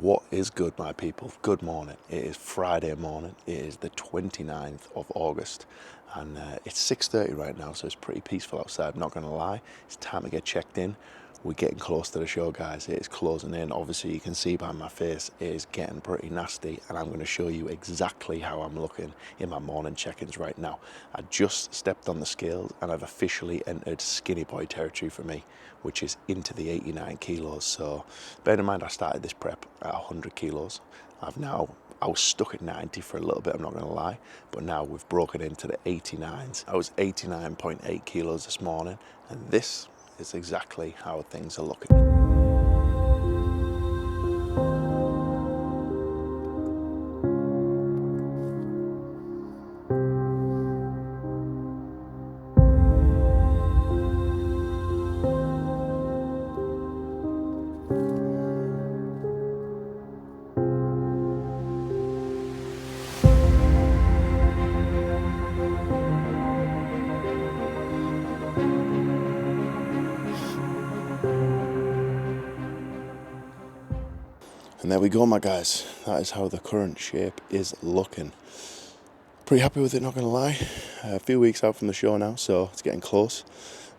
What is good, my people? Good morning. It is Friday morning. It is the 29th of August and it's 6:30 right now, so it's pretty peaceful outside, not gonna lie. It's time to get checked in. We're getting close to the show, guys. It is closing in. Obviously you can see by my face it is getting pretty nasty, and I'm going to show you exactly how I'm looking in my morning check-ins right now. I just stepped on the scales and I've officially entered skinny boy territory for me, which is into the 89 kilos. So bear in mind I started this prep at 100 kilos. I was stuck at 90 for a little bit, I'm not going to lie, but now we've broken into the 89s. I was 89.8 kilos this morning, and this is exactly how things are looking. And there we go, my guys. That is how the current shape is looking. Pretty happy with it, not gonna lie. A few weeks out from the show now, so it's getting close.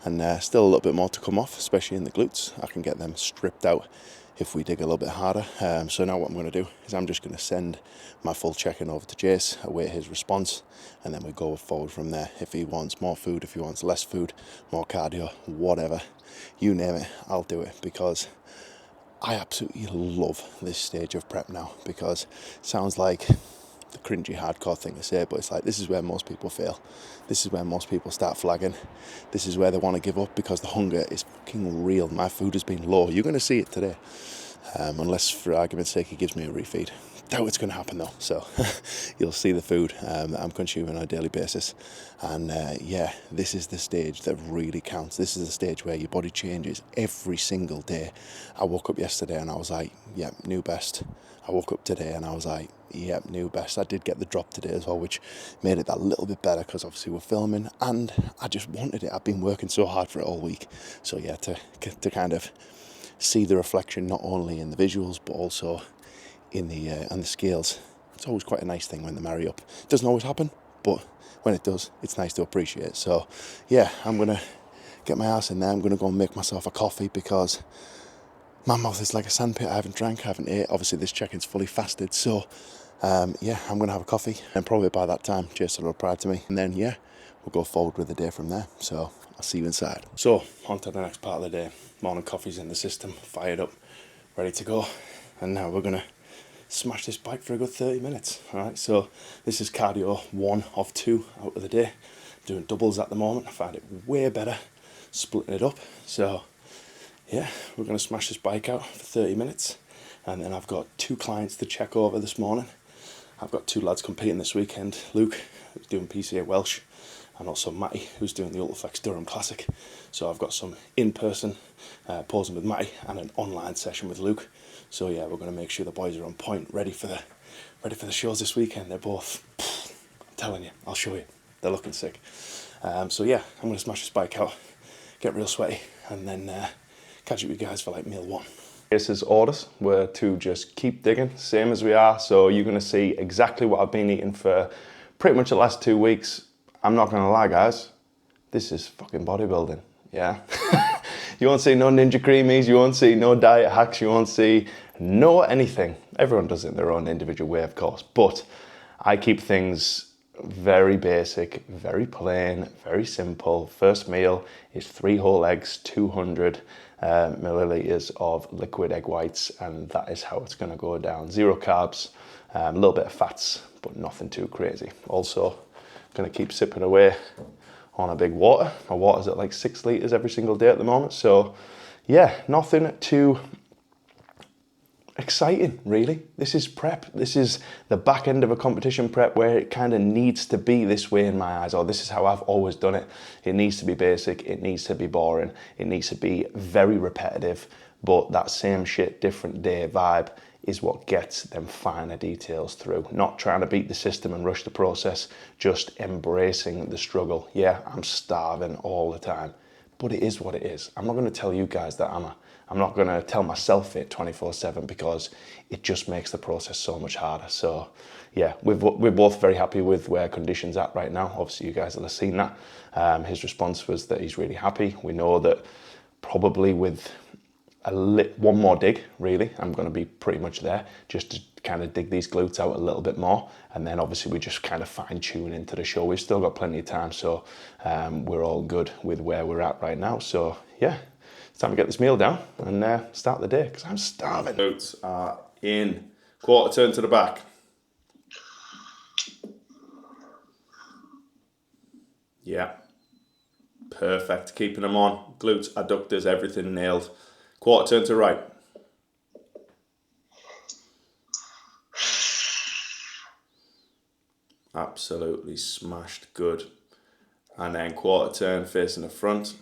And still a little bit more to come off, especially in the glutes. I can get them stripped out if we dig a little bit harder. So now what I'm gonna do is I'm just gonna send my full check-in over to Jace, await his response, and then we go forward from there. If he wants more food, if he wants less food, more cardio, whatever, you name it, I'll do it, because I absolutely love this stage of prep now, because it sounds like the cringy hardcore thing to say, but it's like, this is where most people fail. This is where most people start flagging. This is where they want to give up because the hunger is fucking real. My food has been low. You're going to see it today, unless for argument's sake he gives me a refeed. Doubt it's going to happen though, so you'll see the food that I'm consuming on a daily basis. And yeah, this is the stage that really counts. This is the stage where your body changes every single day. I woke up yesterday and I was like, yep, new best. I woke up today and I was like, yep, new best. I did get the drop today as well, which made it that little bit better because obviously we're filming and I just wanted it. I've been working so hard for it all week. So yeah, to kind of see the reflection not only in the visuals but also in the scales. It's always quite a nice thing when they marry up. It doesn't always happen, but when it does, it's nice to appreciate. So yeah, I'm gonna get my ass in there. I'm gonna go and make myself a coffee because my mouth is like a sandpit. I haven't drank, I haven't ate. Obviously this check-in's fully fasted, so yeah, I'm gonna have a coffee, and probably by that time Jason will reply to me, and then yeah, we'll go forward with the day from there. So I'll see you inside. So on to the next part of the day. Morning coffee's in the system, fired up, ready to go, and now we're gonna smash this bike for a good 30 minutes. All right, so this is cardio 1 of 2 out of the day. Doing doubles at the moment. I find it way better splitting it up. So yeah, we're going to smash this bike out for 30 minutes, and then I've got 2 clients to check over this morning. I've got 2 lads competing this weekend. Luke, who's doing PCA Welsh, and also Matty, who's doing the Ultraflex Durham Classic. So I've got some in-person posing with Matty and an online session with Luke. So yeah, we're going to make sure the boys are on point, ready for the shows this weekend. They're both, I'm telling you, I'll show you, they're looking sick. So yeah, I'm going to smash this bike out, get real sweaty, and then catch up with you guys for like meal 1. This orders were to just keep digging, same as we are. So you're going to see exactly what I've been eating for pretty much the last 2 weeks. I'm not going to lie, guys, this is fucking bodybuilding, yeah. You won't see no Ninja Creamies, you won't see no diet hacks, you won't see no anything. Everyone does it in their own individual way, of course, but I keep things very basic, very plain, very simple. First meal is 3 whole eggs, 200 milliliters of liquid egg whites, and that is how it's going to go down. 0 carbs, a little bit of fats, but nothing too crazy. Also, going to keep sipping away on a big water. My water's at like 6 litres every single day at the moment. So yeah, nothing too exciting really. This is prep. This is the back end of a competition prep where it kind of needs to be this way in my eyes, or this is how I've always done it. It needs to be basic, it needs to be boring, it needs to be very repetitive, but that same shit, different day vibe is what gets them finer details through. Not trying to beat the system and rush the process, just embracing the struggle. Yeah, I'm starving all the time, but it is what it is. I'm not going to tell you guys that I'm I'm not going to tell myself it 24/7 because it just makes the process so much harder. So yeah, we're both very happy with where conditions at right now. Obviously you guys will have seen that. His response was that he's really happy. We know that probably with one more dig, really, I'm going to be pretty much there, just to kind of dig these glutes out a little bit more, and then obviously we just kind of fine tune into the show. We've still got plenty of time, so we're all good with where we're at right now. So yeah, it's time to get this meal down and start the day, because I'm starving. Glutes are in. Quarter turn to the back. Yeah, perfect. Keeping them on. Glutes, adductors, everything nailed. Quarter turn to right. Absolutely smashed. Good. And then quarter turn facing the front.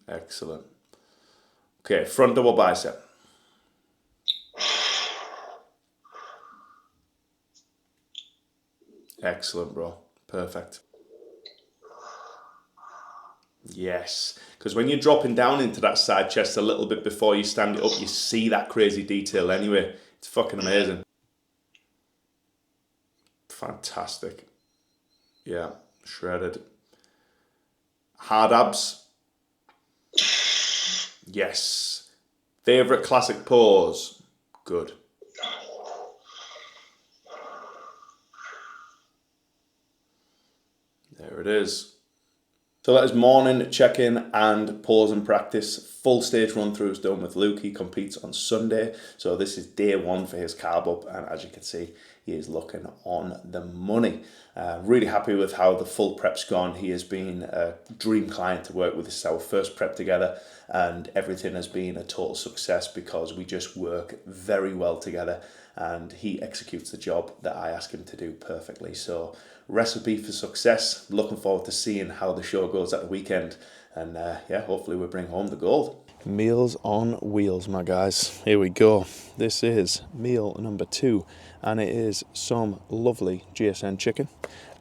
Excellent. Okay, front double bicep. Excellent, bro. Perfect. Yes, because when you're dropping down into that side chest a little bit before you stand it up, you see that crazy detail anyway. It's fucking amazing. Fantastic. Yeah, shredded. Hard abs. Yes. Favorite classic pose. Good. There it is. So that is morning check-in and pause and practice. Full stage run through is done with Luke. He competes on Sunday. So this is day one for his carb up. And as you can see, he is looking on the money. Really happy with how the full prep's gone. He has been a dream client to work with. This is our first prep together, and everything has been a total success because we just work very well together, and he executes the job that I ask him to do perfectly. So recipe for success. Looking forward to seeing how the show goes at the weekend, and yeah, hopefully we bring home the gold. Meals on wheels, my guys. Here we go. This is meal number 2, and it is some lovely GSN chicken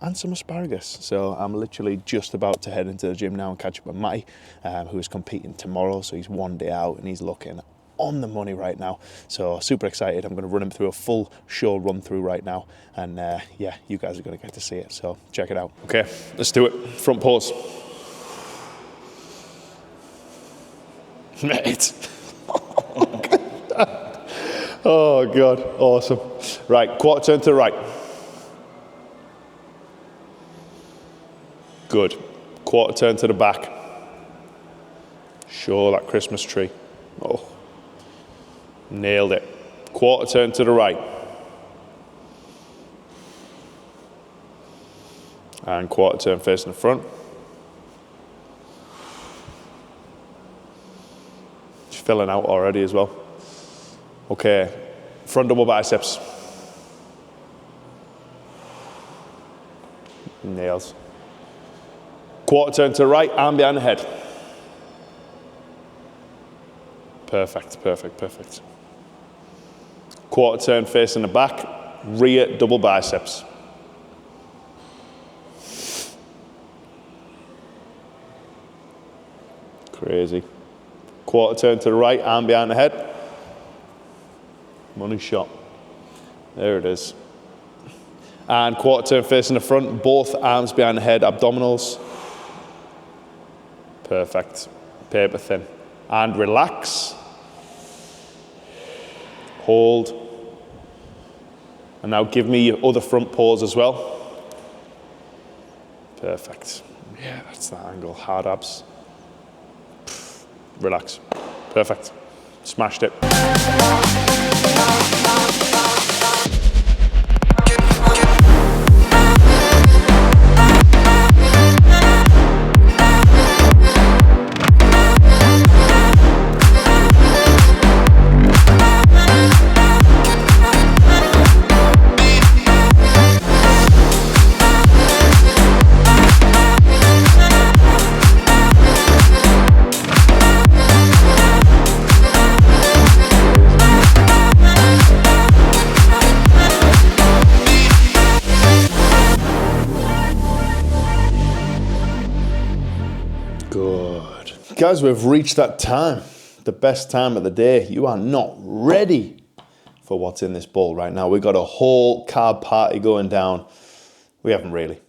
and some asparagus. So I'm literally just about to head into the gym now and catch up with Matty, who is competing tomorrow. So he's one day out and he's looking on the money right now. So super excited. I'm going to run him through a full show run through right now, and yeah, you guys are going to get to see it. So check it out. Okay, let's do it. Front pause. Mate. Oh God, awesome. Right, quarter turn to the right. Good. Quarter turn to the back. Show that Christmas tree. Oh, nailed it. Quarter turn to the right. And quarter turn facing the front. It's filling out already as well. Okay, front double biceps. Nails. Quarter turn to the right, arm behind the head. Perfect, perfect, perfect. Quarter turn facing the back, rear double biceps. Crazy. Quarter turn to the right, arm behind the head. Money shot. There it is. And quarter turn facing the front, both arms behind the head, abdominals. Perfect. Paper thin. And relax. Hold. And now give me your other front pause as well. Perfect. Yeah, that's that angle. Hard abs. Relax. Perfect. Smashed it. Guys, we've reached that time, the best time of the day. You are not ready for what's in this bowl right now. We've got a whole carb party going down. We haven't really.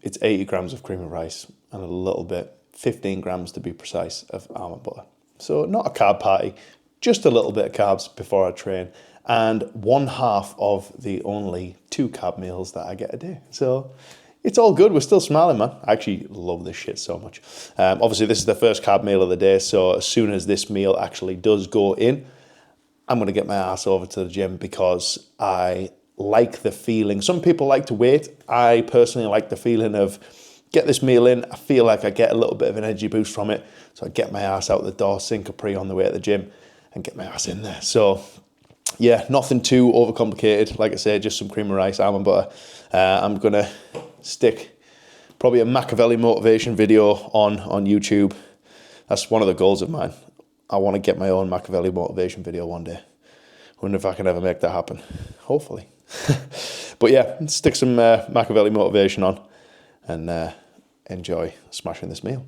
It's 80 grams of cream of rice and a little bit, 15 grams to be precise, of almond butter. So not a carb party, just a little bit of carbs before I train, and 1/2 of the only 2 carb meals that I get a day. So it's all good. We're still smiling, man. I actually love this shit so much. Obviously, this is the first carb meal of the day, so as soon as this meal actually does go in, I'm going to get my ass over to the gym because I like the feeling. Some people like to wait. I personally like the feeling of get this meal in. I feel like I get a little bit of an energy boost from it. So I get my ass out the door, sink a pre on the way to the gym and get my ass in there. So yeah, nothing too overcomplicated. Like I said, just some cream of rice, almond butter. I'm going to stick probably a Machiavelli motivation video on YouTube. That's one of the goals of mine. I want to get my own Machiavelli motivation video one day. Wonder if I can ever make that happen. Hopefully. But yeah, stick some Machiavelli motivation on and enjoy smashing this meal.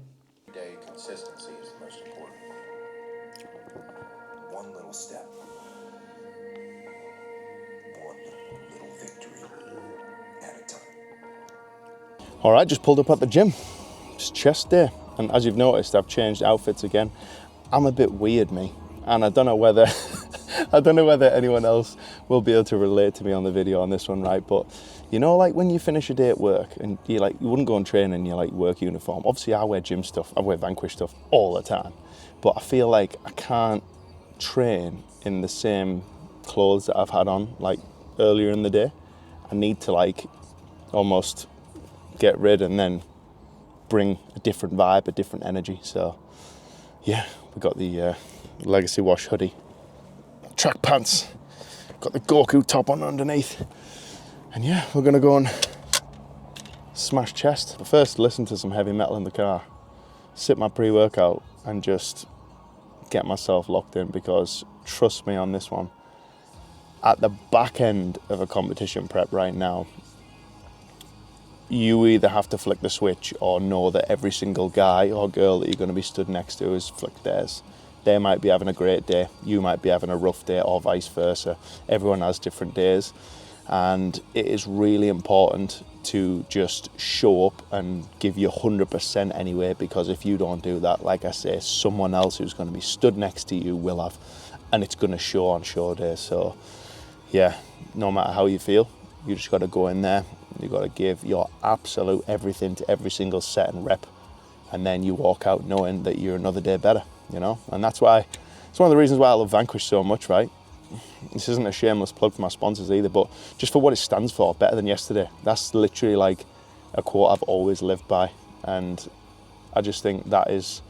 Day consistency is the most important. One little step. One little victory at a time. All right, just pulled up at the gym. It's chest day. And as you've noticed, I've changed outfits again. I'm a bit weird, me. And I don't know whether anyone else will be able to relate to me on the video on this one, right? But you know, like when you finish a day at work and you wouldn't go and train in your like work uniform. Obviously, I wear gym stuff, I wear Vanquish stuff all the time. But I feel like I can't train in the same clothes that I've had on like earlier in the day. I need to like almost get rid and then bring a different vibe, a different energy. So yeah, we got the Legacy Wash hoodie, track pants, got the Goku top on underneath, and yeah, we're gonna go and smash chest. But first, listen to some heavy metal in the car, sip my pre-workout, and just get myself locked in, because trust me on this one, at the back end of a competition prep right now, you either have to flick the switch or know that every single guy or girl that you're going to be stood next to has flicked theirs. They might be having a great day, you might be having a rough day, or vice versa. Everyone has different days, and it is really important to just show up and give you 100% anyway, because if you don't do that, like I say, someone else who's going to be stood next to you will have, and it's going to show on show day. So yeah, no matter how you feel, you just got to go in there. You got to give your absolute everything to every single set and rep, and then you walk out knowing that you're another day better, you know. And that's why, it's one of the reasons why I love Vanquish so much, right? This isn't a shameless plug for my sponsors either, but just for what it stands for, better than yesterday. That's literally like a quote I've always lived by, and I just think that is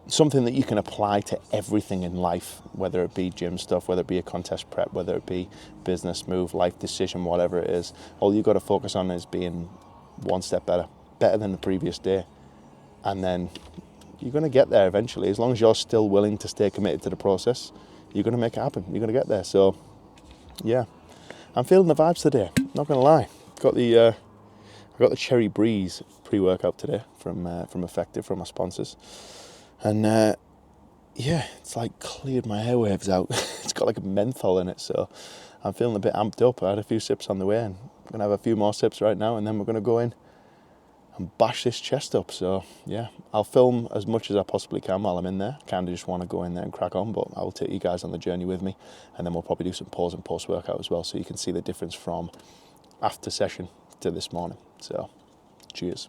something that you can apply to everything in life, whether it be gym stuff, whether it be a contest prep, whether it be business move, life decision, whatever it is. All you've got to focus on is being one step better than the previous day. And then you're going to get there eventually. As long as you're still willing to stay committed to the process, you're going to make it happen. You're going to get there. So yeah, I'm feeling the vibes today, not going to lie. I got the Cherry Breeze pre-workout today from Effective, from my sponsors. And yeah, it's like cleared my airwaves out. It's got like a menthol in it, so I'm feeling a bit amped up. I had a few sips on the way, and I'm going to have a few more sips right now, and then we're going to go in and bash this chest up. So yeah, I'll film as much as I possibly can while I'm in there. I kind of just want to go in there and crack on, but I'll take you guys on the journey with me, and then we'll probably do some pause and post-workout as well, so you can see the difference from after session to this morning. So cheers.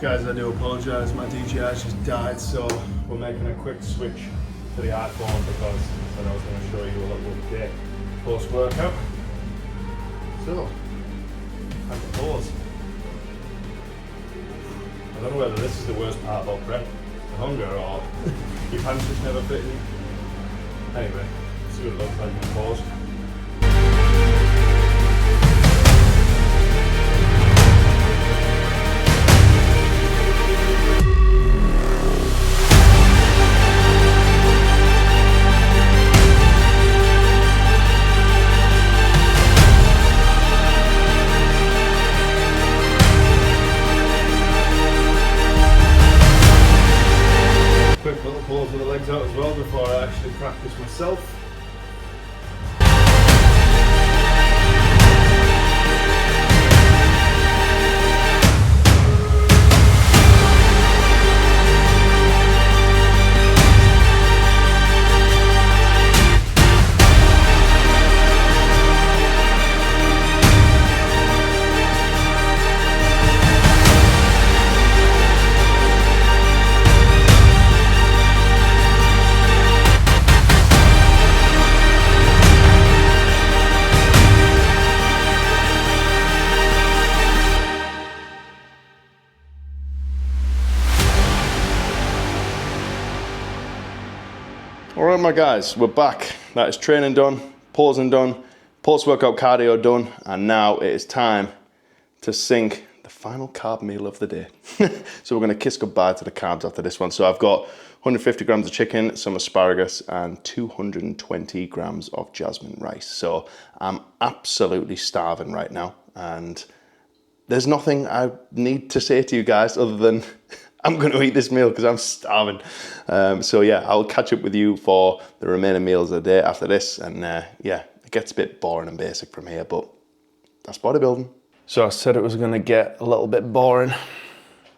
Guys, I do apologise, my DJI just died, so we're making a quick switch to the iPhone because I said I was going to show you a little update post-workout. So, time to pause. I don't know whether this is the worst part about prep, the hunger or your pants just never fit in. Anyway, see what it looks like in the pause. Quick little pause with the legs out as well before I actually practice myself. Alright my guys, we're back. That is training done, pausing done, post-workout cardio done, and now it is time to sink the final carb meal of the day. So we're going to kiss goodbye to the carbs after this one. So I've got 150 grams of chicken, some asparagus, and 220 grams of jasmine rice. So I'm absolutely starving right now, and there's nothing I need to say to you guys other than I'm going to eat this meal because I'm starving. So yeah, I'll catch up with you for the remaining meals of the day after this. And yeah, it gets a bit boring and basic from here, but that's bodybuilding. So I said it was going to get a little bit boring.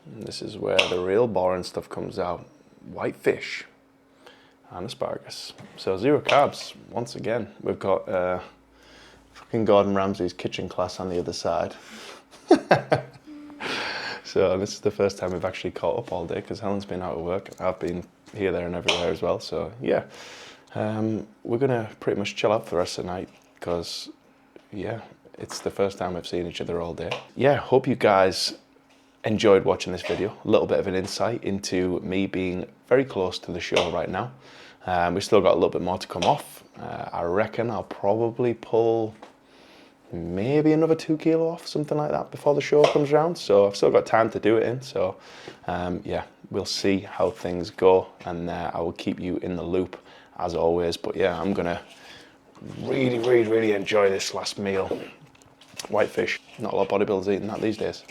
And this is where the real boring stuff comes out. White fish and asparagus. So 0 carbs. Once again, we've got fucking Gordon Ramsay's kitchen class on the other side. So this is the first time we've actually caught up all day because Helen's been out of work. I've been here, there and everywhere as well. So yeah, we're going to pretty much chill out for the rest of the night because, yeah, it's the first time we've seen each other all day. Yeah, hope you guys enjoyed watching this video. A little bit of an insight into me being very close to the show right now. We've still got a little bit more to come off. I reckon I'll probably pull maybe another 2 kilo off, something like that, before the show comes around. So I've still got time to do it in. So yeah, we'll see how things go, and I will keep you in the loop as always. But yeah, I'm gonna really enjoy this last meal. Whitefish, not a lot of bodybuilders eating that these days.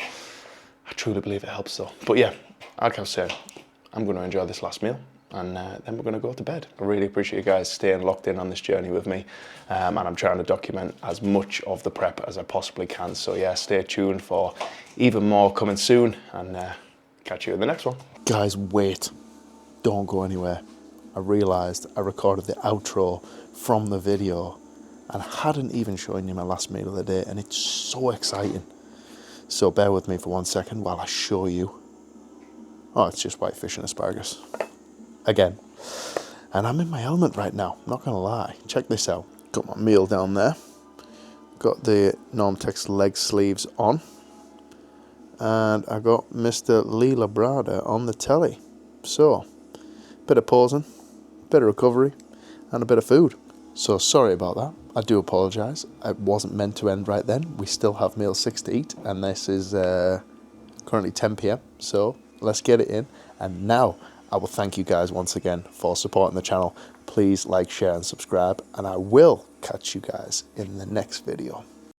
I truly believe it helps though. But yeah, like I was saying, I'm going to enjoy this last meal, and then we're going to go to bed. I really appreciate you guys staying locked in on this journey with me, and I'm trying to document as much of the prep as I possibly can. So yeah, stay tuned for even more coming soon, and catch you in the next one. Guys, wait, don't go anywhere. I realised I recorded the outro from the video and I hadn't even shown you my last meal of the day, and it's so exciting. So bear with me for 1 second while I show you. Oh, it's just whitefish and asparagus. Again. And I'm in my element right now, not gonna lie. Check this out. Got my meal down there. Got the Normtex leg sleeves on. And I got Mr. Lee Labrada on the telly. So, bit of pausing, bit of recovery, and a bit of food. So sorry about that. I do apologise. It wasn't meant to end right then. We still have meal 6 to eat, and this is currently 10 p.m. So let's get it in. And now I will thank you guys once again for supporting the channel. Please like, share, and subscribe, and I will catch you guys in the next video.